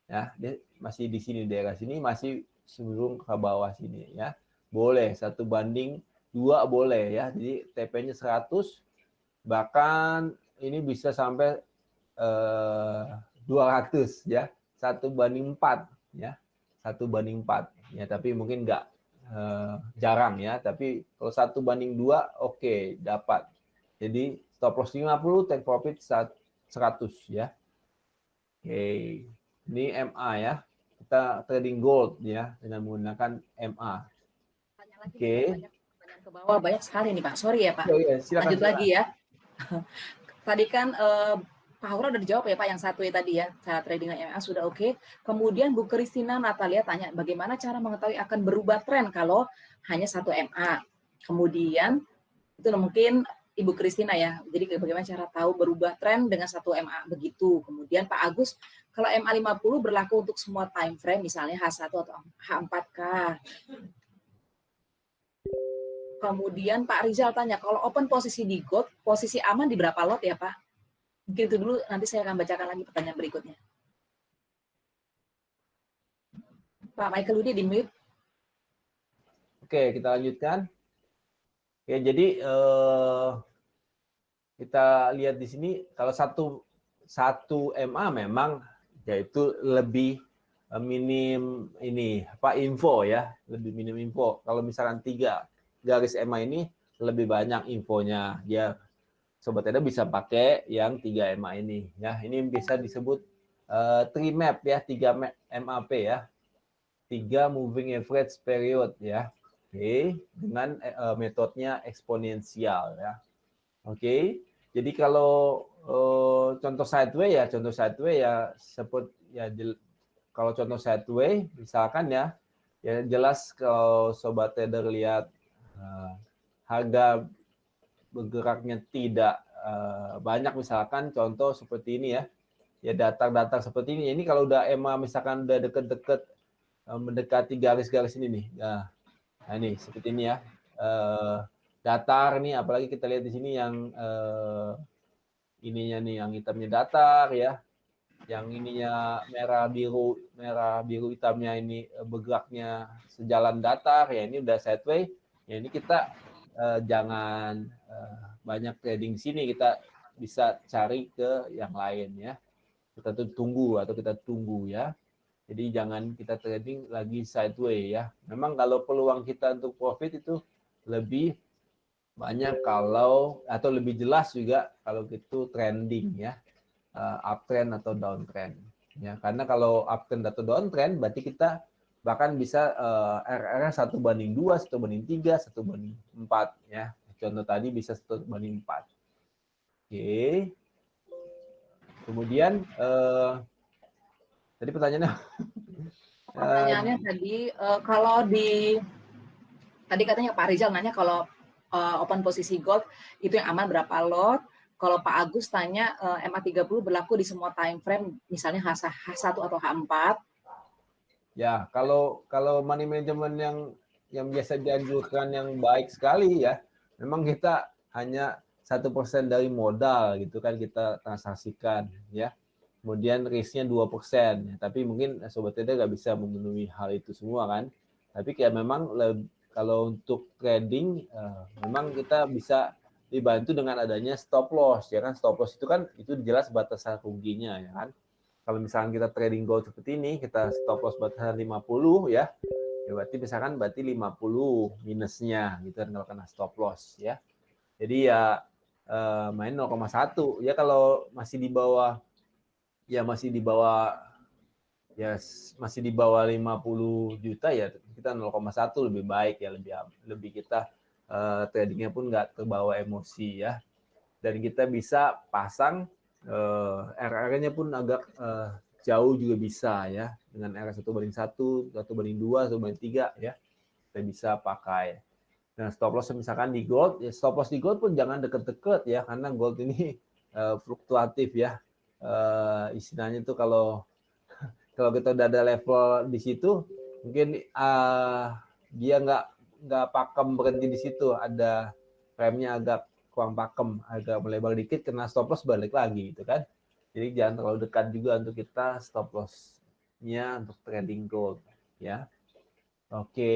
Ya, dia masih di sini, daerah sini masih cenderung ke bawah sini ya. Boleh 1:2 boleh ya. Jadi TP-nya 100, bahkan ini bisa sampai 200 ya. 1:4 ya. 1:4 ya, tapi mungkin enggak jarang ya, tapi kalau 1:2 oke, dapat. Jadi stop loss 50, take profit 100 ya. Oke, ini MA ya. Kita trading gold ya dengan menggunakan MA. Tanya lagi nih Pak, Oke. banyak pertanyaan ke bawah, banyak sekali nih Pak. Sorry ya Pak. Oh iya, silakan. Lanjut lagi ya. Tadi kan Pak Haura udah dijawab ya Pak yang satu ya tadi ya, cara trading MA sudah oke. Kemudian Bu Christina Natalia tanya bagaimana cara mengetahui akan berubah tren kalau hanya satu MA. Kemudian itu mungkin Ibu Christina ya. Jadi bagaimana cara tahu berubah tren dengan satu MA begitu. Kemudian Pak Agus, kalau MA 50 berlaku untuk semua time frame misalnya H1 atau H4K. Kemudian Pak Rizal tanya, kalau open posisi di gold, posisi aman di berapa lot ya Pak? Mungkin itu dulu, nanti saya akan bacakan lagi pertanyaan berikutnya. Pak Michael Ludi di mute. Oke, kita lanjutkan. Ya, jadi kita lihat di sini kalau satu MA memang yaitu lebih minim ini info ya, lebih minim info. Kalau misalkan 3 garis MA ini lebih banyak infonya. Ya, Sobat Trader bisa pakai yang 3 MA ini ya. Ini bisa disebut 3 map ya, 3 MAP ya. 3 moving average period ya. Oke, dengan metodenya eksponensial ya. Oke. Jadi kalau contoh sideway ya seperti ya kalau contoh sideway misalkan ya jelas kalau Sobat Trader lihat harga bergeraknya tidak banyak, misalkan contoh seperti ini ya datar-datar seperti ini. Ini kalau udah EMA misalkan udah deket-deket mendekati garis-garis ini nih. Nah ini seperti ini ya. Datar nih, apalagi kita lihat di sini yang ininya nih, yang hitamnya datar ya. Yang ininya merah biru hitamnya ini bergeraknya sejalan datar ya, ini udah sideway. Ya ini kita jangan banyak trading sini, kita bisa cari ke yang lain ya. Kita tunggu ya. Jadi jangan kita trading lagi sideway ya. Memang kalau peluang kita untuk profit itu lebih banyak atau lebih jelas juga kalau itu trending ya. Uptrend atau downtrend ya. Karena kalau uptrend atau downtrend berarti kita bahkan bisa RR 1:2, 1:3, 1:4 ya. Contoh tadi bisa 1:4. Oke. Kemudian tadi Pertanyaannya tadi kalau tadi katanya Pak Rizal nanya kalau open posisi gold itu yang aman berapa lot? Kalau Pak Agus tanya MA30 berlaku di semua time frame misalnya H1 atau H4. Ya, kalau money management yang biasa dianjurkan yang baik sekali ya, memang kita hanya 1% dari modal gitu kan kita transaksikan ya. Kemudian risk-nya 2%. Tapi mungkin Sobat Trader nggak bisa memenuhi hal itu semua kan. Tapi kayak memang kalau untuk trading memang kita bisa dibantu dengan adanya stop loss ya kan. Stop loss itu kan itu jelas batasan ruginya ya kan. Kalau misalkan kita trading gold seperti ini, kita stop loss batasan 50 ya. Ya berarti misalkan 50 minusnya gitu kan kalau kena stop loss ya. Jadi ya main 0,1 ya. Kalau masih di bawah masih di bawah 50 juta ya kita 0,1 lebih baik ya, lebih kita tradingnya pun nggak terbawa emosi ya. Dan kita bisa pasang RR-nya pun agak jauh juga bisa ya, dengan RR 1:1, 1:2, 1:3 ya, kita bisa pakai. Nah, stop loss misalkan di gold, ya stop loss di gold pun jangan deket-deket ya, karena gold ini fluktuatif ya. Istilahnya itu kalau kita udah ada level di situ, mungkin dia nggak pakem berhenti di situ, ada frame-nya agak kurang pakem, agak melebar dikit, kena stop loss balik lagi gitu kan. Jadi jangan terlalu dekat juga untuk kita stop loss-nya untuk trading gold ya. Oke.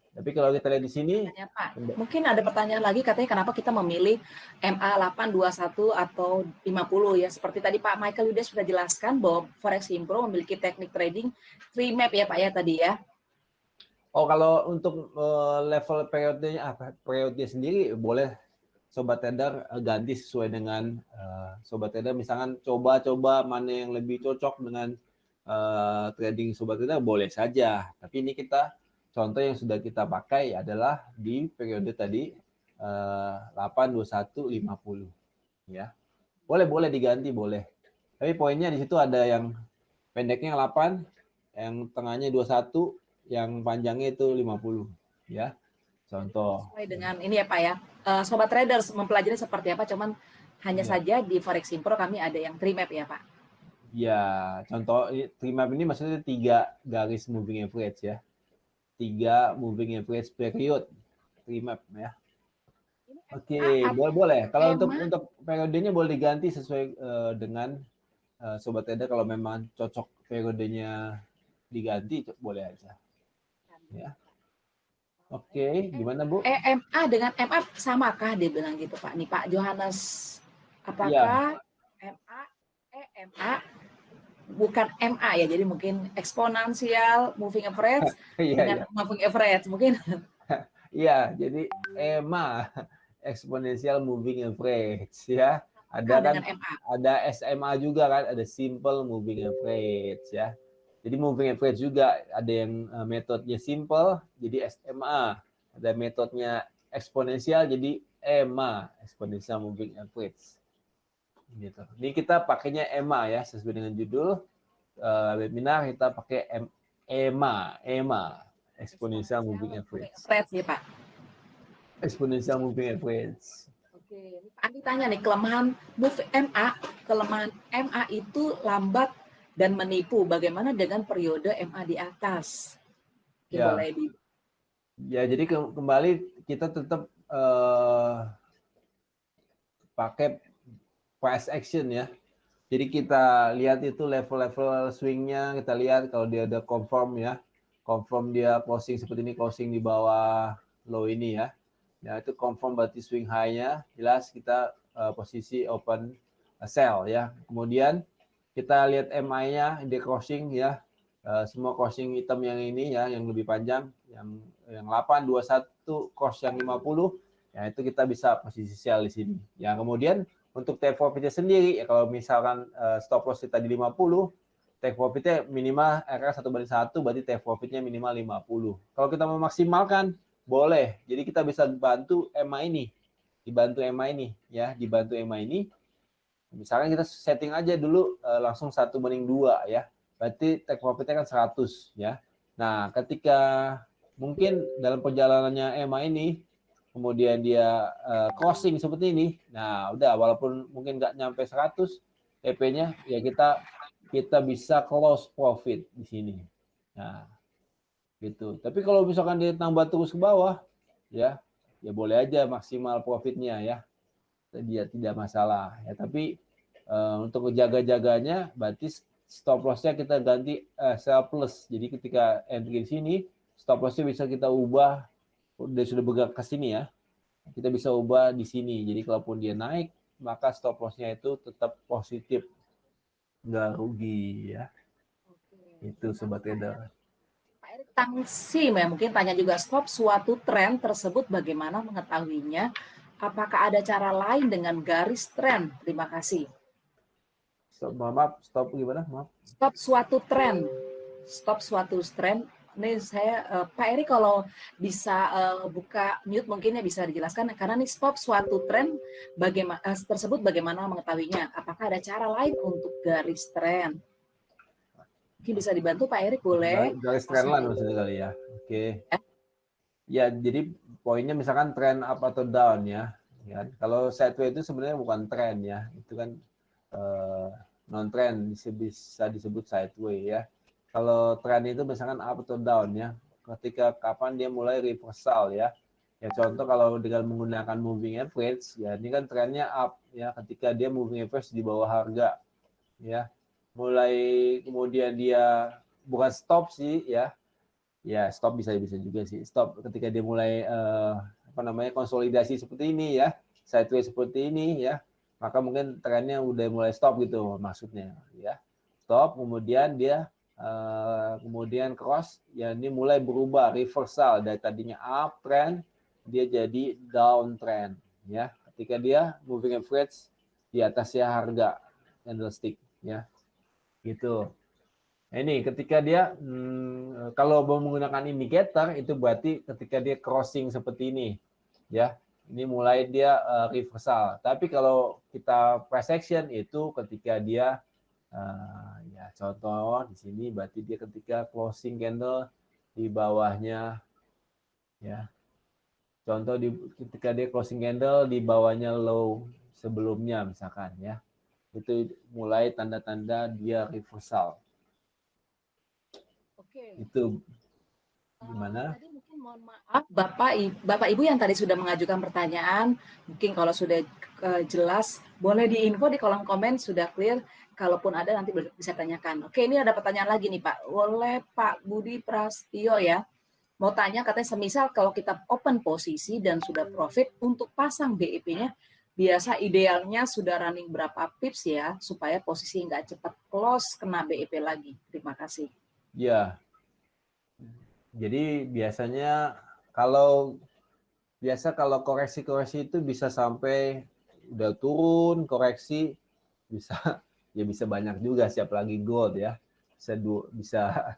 Tapi kalau kita lihat di sini, Pak, mungkin ada pertanyaan lagi katanya kenapa kita memilih MA8, 21 atau 50 ya. Seperti tadi Pak Michael Yuda sudah jelaskan bahwa Forex Impro memiliki teknik trading 3 map ya Pak ya tadi ya. Oh, kalau untuk level periodenya periode sendiri boleh sobat trader ganti sesuai dengan sobat trader, misalkan coba-coba mana yang lebih cocok dengan trading sobat trader, boleh saja. Tapi ini kita contoh yang sudah kita pakai adalah di periode tadi 8, 21, 50 ya. Boleh diganti, boleh. Tapi poinnya di situ ada yang pendeknya 8, yang tengahnya 21, yang panjangnya itu 50 ya. Contoh. Sesuai dengan ini ya Pak ya. Sobat traders mempelajari seperti apa, cuman hanya Ya. saja di Forex Impro kami ada yang trimap ya Pak. Ya, contoh trimap ini maksudnya 3 garis moving average ya. 3 moving average period trimap ya. Ini Oke, MA atau boleh. Kalau EMA? untuk periodenya boleh diganti sesuai dengan sobat trader, kalau memang cocok periodenya diganti boleh aja. Ya. Oke, gimana Bu? EMA dengan MA samakah dia bilang gitu Pak? Nih Pak Johannes, Iya, apakah MA EMA bukan MA ya, jadi mungkin eksponensial moving average iya, iya. dengan moving average mungkin. Iya, jadi EMA, exponential moving average ya. Ada Apakah kan, dengan MA? ada SMA juga kan, ada simple moving average ya. Jadi moving average juga ada yang metodenya simple, jadi SMA. Ada metodenya eksponensial, jadi EMA, exponential moving average. Gitu. Ini kita pakainya EMA ya, sesuai dengan judul webinar kita pakai EMA, exponential moving average. Average ya Pak. Exponential moving average. Oke, Pak Andi tanya nih, kelemahan kelemahan MA itu lambat dan menipu. Bagaimana dengan periode MA di atas? Oke, Ya, boleh di ya jadi kembali kita tetap pakai price action ya. Jadi kita lihat itu level-level swingnya, kita lihat kalau dia ada confirm ya, confirm dia closing seperti ini, closing di bawah low ini ya. Ya itu confirm berarti swing high-nya, jelas kita posisi open sell ya. Kemudian kita lihat MI-nya, dia crossing ya, semua crossing hitam yang ini ya, yang lebih panjang, yang 8, 21, cross yang 50, ya itu kita bisa posisi sell di sini. Ya kemudian untuk take profit-nya sendiri, ya kalau misalkan stop loss kita di 50, take profit-nya minimal RR 1/1, berarti take profit-nya minimal 50. Kalau kita mau maksimalkan, boleh. Jadi kita bisa bantu EMA ini. Dibantu EMA ini, ya. Dibantu EMA ini. Misalkan kita setting aja dulu langsung 1/2, ya. Berarti take profit-nya kan 100, ya. Nah, ketika mungkin dalam perjalanannya EMA ini, kemudian dia crossing seperti ini, nah udah walaupun mungkin nggak nyampe 100 TP-nya, ya kita bisa close profit di sini. Nah, gitu. Tapi kalau misalkan dia tambah terus ke bawah, ya boleh aja maksimal profitnya ya, dia tidak masalah ya. Tapi untuk jaga-jaganya, berarti stop loss-nya kita ganti sell plus. Jadi ketika entry di sini, stop loss-nya bisa kita ubah, dia sudah bergerak ke sini ya, kita bisa ubah di sini. Jadi kalaupun dia naik, maka stop loss-nya itu tetap positif, nggak rugi ya. Itu sobat trader. Pak Erik Tangsim ya, mungkin tanya juga, stop suatu tren tersebut bagaimana mengetahuinya? Apakah ada cara lain dengan garis tren? Terima kasih. Maaf, stop gimana? Maaf. Stop suatu tren. Stop suatu tren. Ini saya Pak Erik kalau bisa buka mute mungkin ya bisa dijelaskan, karena nih stop suatu tren bagaimana tersebut bagaimana mengetahuinya? Apakah ada cara lain untuk garis tren? Mungkin bisa dibantu Pak Erik, boleh? Garis trendline maksudnya kali ya. Oke. Ya, jadi poinnya misalkan tren up atau down ya. Kalau sideways itu sebenarnya bukan tren ya. Itu kan non trend, bisa disebut sideways ya. Kalau tren itu misalkan up atau down ya. Ketika kapan dia mulai reversal ya. Ya contoh kalau dengan menggunakan moving average, ya ini kan trennya up ya. Ketika dia moving average di bawah harga ya. Mulai kemudian dia bukan stop sih ya. Ya, stop bisa juga sih. Stop ketika dia mulai konsolidasi seperti ini ya, sideways seperti ini ya, maka mungkin trennya udah mulai stop gitu maksudnya ya. Stop, kemudian dia kemudian cross, ya ini mulai berubah reversal dari tadinya uptrend dia jadi downtrend ya. Ketika dia moving average di atasnya harga candlestick ya. Gitu. Nah, ini ketika dia kalau mau menggunakan indikator itu berarti ketika dia crossing seperti ini ya. Ini mulai dia reversal. Tapi kalau kita price action itu ketika dia ya contoh di sini berarti dia ketika closing candle di bawahnya ya. Contoh ketika dia closing candle di bawahnya low sebelumnya misalkan ya. Itu mulai tanda-tanda dia reversal. Oke. Itu gimana? Tadi mungkin mohon maaf Bapak Ibu yang tadi sudah mengajukan pertanyaan, mungkin kalau sudah jelas boleh diinfo di kolom komen sudah clear. Kalaupun ada nanti bisa tanyakan. Oke, ini ada pertanyaan lagi nih Pak. Oleh Pak Budi Prastio ya. Mau tanya katanya semisal kalau kita open posisi dan sudah profit untuk pasang BEP-nya, biasa idealnya sudah running berapa pips ya supaya posisi nggak cepat close kena BEP lagi. Terima kasih. Ya. Jadi biasanya kalau koreksi-koreksi itu bisa sampai udah turun koreksi bisa ya bisa banyak juga siap lagi gold ya. Bisa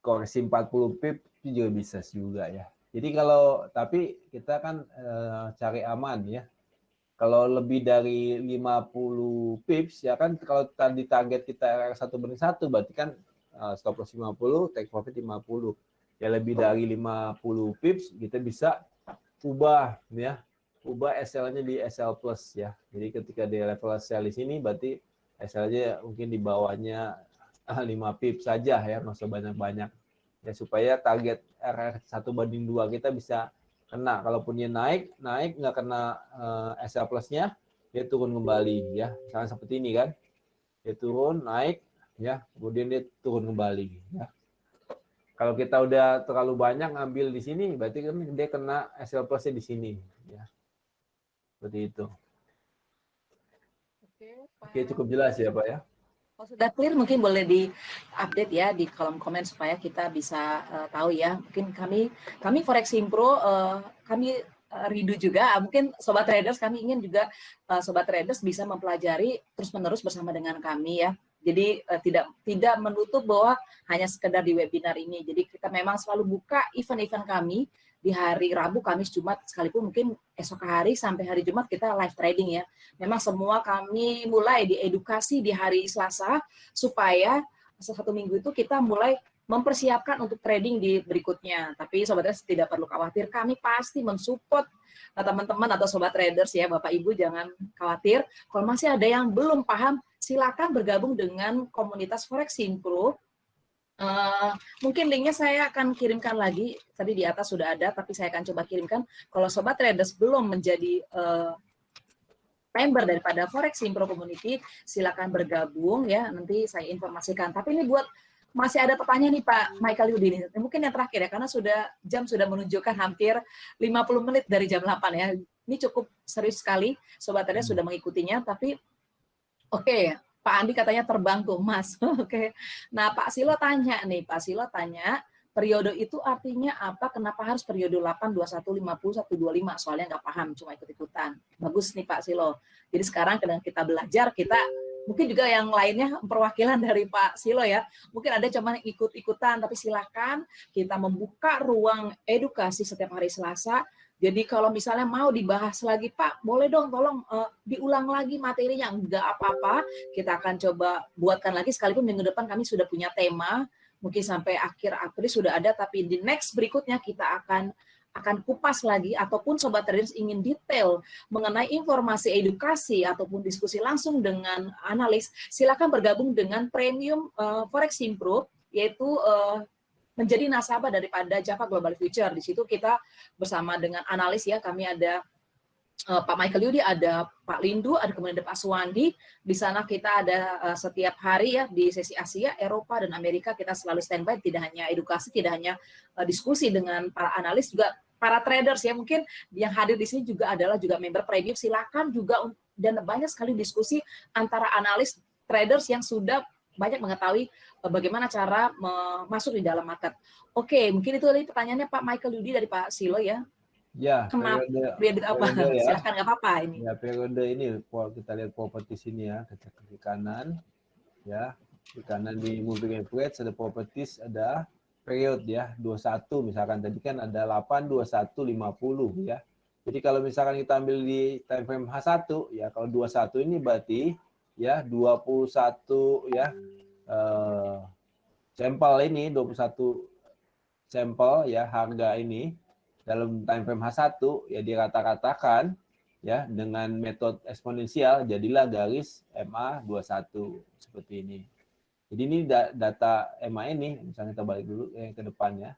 koreksi 40 pip itu juga bisa juga ya. Jadi tapi kita kan cari aman ya. Kalau lebih dari 50 pips ya kan kalau tadi target kita RR1/1 berarti kan stop loss 50, take profit 50. Ya lebih dari 50 pips kita bisa ubah ya. Ubah SL-nya di SL plus ya. Jadi ketika di level sell di sini berarti SL-nya mungkin di bawahnya 5 pips saja ya, nggak usah banyak-banyak. Ya supaya target RR1/2 kita bisa kena. Kalaupun dia naik nggak kena SL plus-nya, dia turun kembali ya. Misalnya seperti ini kan. Dia turun, naik ya, kemudian dia turun kembali ya. Kalau kita udah terlalu banyak ngambil di sini, berarti kan dia kena SL plus-nya di sini ya. Seperti itu. Oke, cukup jelas ya, Pak ya. Kalau sudah clear mungkin boleh di-update ya di kolom komen supaya kita bisa tahu ya. Mungkin kami Forex Impro kami rindu juga. Mungkin sobat traders kami ingin juga sobat traders bisa mempelajari terus-menerus bersama dengan kami ya. Jadi tidak menutup bahwa hanya sekedar di webinar ini. Jadi kita memang selalu buka event-event kami di hari Rabu, Kamis, Jumat, sekalipun mungkin esok hari sampai hari Jumat kita live trading ya. Memang semua kami mulai diedukasi di hari Selasa supaya satu minggu itu kita mulai mempersiapkan untuk trading di berikutnya. Tapi sobat traders tidak perlu khawatir, kami pasti mensupport teman-teman atau sobat traders ya, Bapak Ibu jangan khawatir. Kalau masih ada yang belum paham, silakan bergabung dengan komunitas Forex Impro. Mungkin linknya saya akan kirimkan lagi. Tadi di atas sudah ada, tapi saya akan coba kirimkan. Kalau sobat traders belum menjadi member daripada Forex Impro Community, silakan bergabung ya. Nanti saya informasikan. Tapi ini buat masih ada pertanyaan nih Pak Michael Yudini. Mungkin yang terakhir ya, karena jam sudah menunjukkan hampir 50 menit dari jam 8 ya. Ini cukup serius sekali, sobat traders sudah mengikutinya. Tapi oke, Pak Andi katanya terbang tuh Mas. Oke. Nah Pak Silo tanya nih, Pak Silo tanya, periode itu artinya apa? Kenapa harus periode 8, 21, 50, 125? Soalnya nggak paham, cuma ikut-ikutan. Bagus nih Pak Silo. Jadi sekarang kadang kita belajar, kita mungkin juga yang lainnya perwakilan dari Pak Silo ya. Mungkin ada cuma ikut-ikutan, tapi silakan kita membuka ruang edukasi setiap hari Selasa. Jadi kalau misalnya mau dibahas lagi, Pak, boleh dong tolong diulang lagi materinya. Enggak apa-apa, kita akan coba buatkan lagi. Sekalipun minggu depan kami sudah punya tema, mungkin sampai akhir April sudah ada, tapi di next berikutnya kita akan kupas lagi, ataupun sobat traders ingin detail mengenai informasi edukasi ataupun diskusi langsung dengan analis, silakan bergabung dengan Premium Forex Impro, yaitu menjadi nasabah daripada Java Global Future. Di situ kita bersama dengan analis ya, kami ada Pak Michael Yudi, ada Pak Lindu, ada kemudian ada Pak Suwandi. Di sana kita ada setiap hari ya di sesi Asia, Eropa, dan Amerika kita selalu standby, tidak hanya edukasi, tidak hanya diskusi dengan para analis, juga para traders ya, mungkin yang hadir di sini juga adalah juga member premium. Silakan juga, dan banyak sekali diskusi antara analis traders yang sudah banyak mengetahui bagaimana cara masuk di dalam market. Oke, mungkin itu tadi pertanyaannya Pak Michael Yudi dari Pak Silo ya. Ya, Kenapa periode apa? periode ya. Silahkan, nggak apa-apa ini. Ya, periode ini kita lihat properti sini ya, kita klik kanan ya. Di kanan di moving average ada properties, ada period ya, 21 misalkan tadi kan ada 8 21 50 ya. Jadi kalau misalkan kita ambil di time frame H1 ya, kalau 21 ini berarti ya 21 ya sampel ini 21 sampel ya harga ini dalam time frame H1 ya dirata-ratakan ya dengan metode eksponensial jadilah garis MA21 seperti ini. Jadi ini data MA ini, misalnya kita balik dulu ke depannya,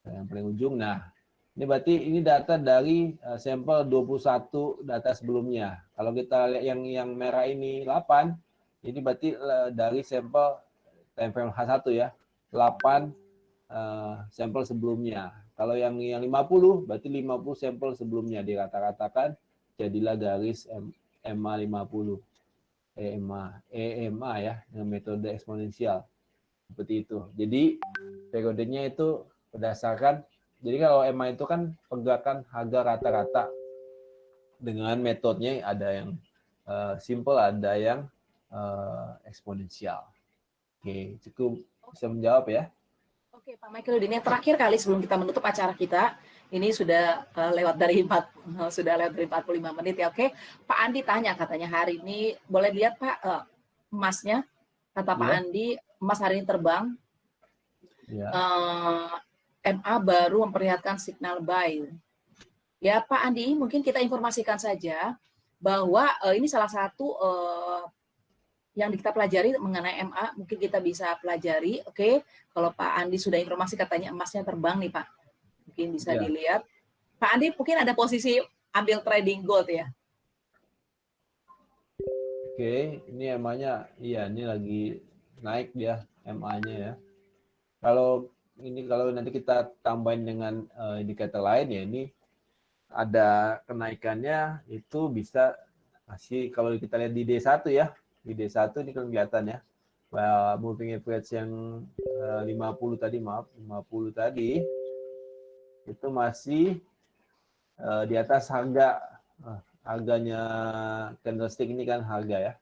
yang paling ujung. Nah, ini berarti ini data dari sampel 21 data sebelumnya. Kalau kita lihat yang merah ini 8, ini berarti dari sampel time frame H1 ya, 8 sampel sebelumnya. Kalau yang 50, berarti 50 sampel sebelumnya dirata-ratakan jadilah garis MA50. EMA ya, dengan metode eksponensial. Seperti itu. Jadi periodenya itu berdasarkan, jadi kalau EMA itu kan pergerakan harga rata-rata dengan metodenya ada yang simple, ada yang eksponensial. Oke, cukup bisa menjawab ya. Oke, Pak Michael, ini yang terakhir kali sebelum kita menutup acara kita. Ini sudah lewat dari 45 menit ya. Oke, Pak Andi tanya katanya hari ini boleh lihat Pak emasnya. Kata Pak Andi, emas hari ini terbang. MA baru memperlihatkan signal buy. Ya Pak Andi, mungkin kita informasikan saja bahwa ini salah satu yang kita pelajari mengenai MA, mungkin kita bisa pelajari. Oke, kalau Pak Andi sudah informasi katanya emasnya terbang nih Pak, mungkin bisa dilihat. Pak Andi mungkin ada posisi ambil trading gold ya. Oke, ini MA-nya, iya ini lagi naik dia MA-nya ya. Kalau nanti kita tambahin dengan indikator lain ya, ini ada kenaikannya itu bisa masih, kalau kita lihat di D1 ya, di D1 ini kan kelihatan ya, moving average yang 50 tadi, 50 tadi itu masih di atas harganya candlestick ini kan harga ya.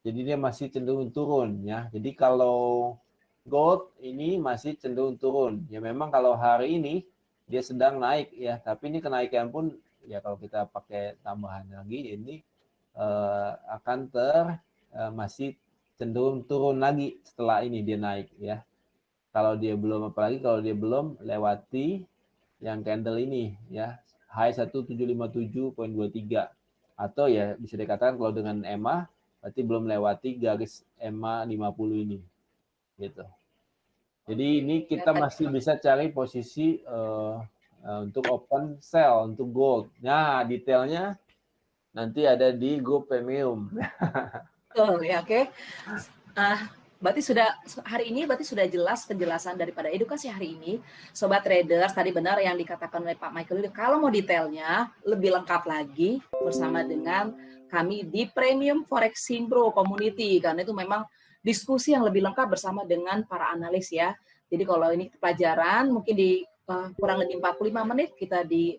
Jadi dia masih cenderung turun ya. Jadi kalau gold ini masih cenderung turun. Ya memang kalau hari ini dia sedang naik ya, tapi ini kenaikan pun ya kalau kita pakai tambahan lagi ini akan masih cenderung turun lagi setelah ini dia naik ya. Kalau dia belum, apalagi kalau dia belum lewati yang candle ini ya, high 1757.23, atau ya bisa dikatakan kalau dengan EMA berarti belum lewati garis EMA 50 ini gitu. Jadi ini kita masih bisa cari posisi untuk open sell untuk gold. Nah, detailnya nanti ada di grup premium. Betul ya, oke. Berarti hari ini sudah jelas penjelasan daripada edukasi hari ini. Sobat traders, tadi benar yang dikatakan oleh Pak Michael. Kalau mau detailnya lebih lengkap lagi bersama dengan kami di Premium Forex Simpro Community, karena itu memang diskusi yang lebih lengkap bersama dengan para analis ya. Jadi kalau ini pelajaran mungkin di kurang lebih 45 menit kita di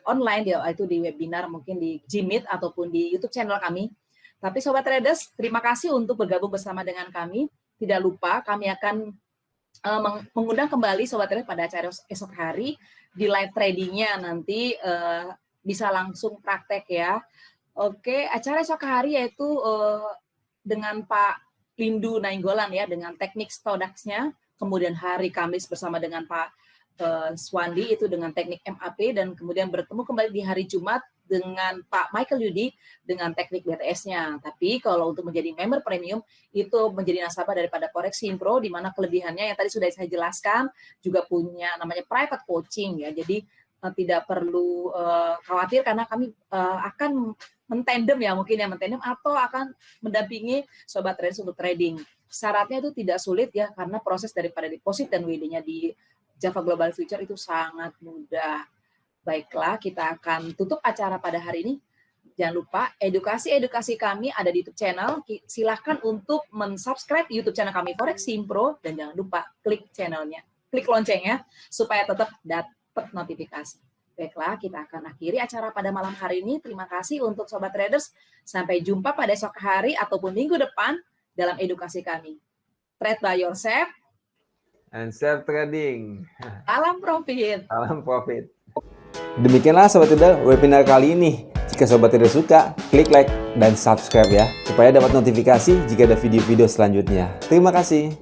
online, yaitu di webinar, mungkin di Gmeet ataupun di YouTube channel kami. Tapi Sobat Traders, terima kasih untuk bergabung bersama dengan kami. Tidak lupa kami akan mengundang kembali Sobat Traders pada acara esok hari di live tradingnya, nanti bisa langsung praktek ya. Oke, acara esok hari yaitu dengan Pak Lindu Nainggolan ya, dengan teknik Stodax-nya. Kemudian hari Kamis bersama dengan Pak Swandi itu dengan teknik MAP, dan kemudian bertemu kembali di hari Jumat dengan Pak Michael Yudi dengan teknik BTS-nya. Tapi kalau untuk menjadi member premium itu menjadi nasabah daripada Forex Simpro, di mana kelebihannya yang tadi sudah saya jelaskan juga punya namanya private coaching ya. Jadi tidak perlu khawatir karena kami akan mentandem ya, mungkin ya mentandem atau akan mendampingi sobat traders untuk trading. Syaratnya itu tidak sulit ya, karena proses daripada deposit dan WD-nya di Java Global Future itu sangat mudah. Baiklah, kita akan tutup acara pada hari ini. Jangan lupa edukasi-edukasi kami ada di YouTube channel. Silahkan untuk mensubscribe YouTube channel kami Forex Simpro dan jangan lupa klik channelnya, klik loncengnya supaya tetap dapat notifikasi. Baiklah, kita akan akhiri acara pada malam hari ini. Terima kasih untuk Sobat Traders. Sampai jumpa pada esok hari ataupun minggu depan dalam edukasi kami. Trade by yourself. And safe trading. Salam profit. Salam profit. Demikianlah Sobat Trader webinar kali ini. Jika Sobat Trader suka, klik like dan subscribe ya, supaya dapat notifikasi jika ada video-video selanjutnya. Terima kasih.